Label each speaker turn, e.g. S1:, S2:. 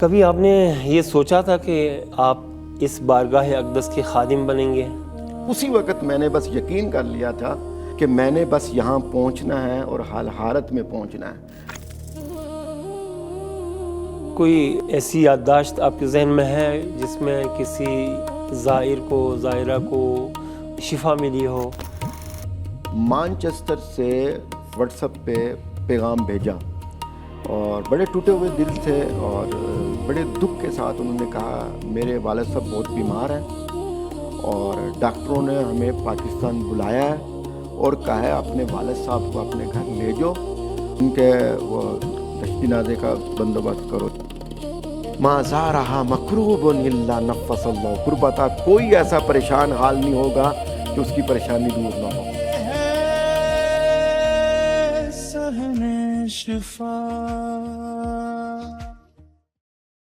S1: کبھی آپ نے یہ سوچا تھا کہ آپ اس بارگاہ اقدس کے خادم بنیں گے؟
S2: اسی وقت میں نے بس یقین کر لیا تھا کہ میں نے بس یہاں پہنچنا ہے اور حال حالت میں پہنچنا ہے۔
S1: کوئی ایسی یادداشت آپ کے ذہن میں ہے جس میں کسی زائر کو زائرہ کو شفا ملی ہو؟
S2: مانچسٹر سے واٹس ایپ پہ پیغام بھیجا اور بڑے ٹوٹے ہوئے دل سے اور بڑے دکھ کے ساتھ انہوں نے کہا میرے والد صاحب بہت بیمار ہیں اور ڈاکٹروں نے ہمیں پاکستان بلایا ہے اور کہا ہے اپنے والد صاحب کو اپنے گھر لے جاؤ، ان کے وہ دشت جنازے کا بندوبست کرو۔ ما زارہا مکروب الا نفس اللہ کربتا، کوئی ایسا پریشان حال نہیں ہوگا کہ اس کی پریشانی دور نہ ہو۔
S3: سہنے شفا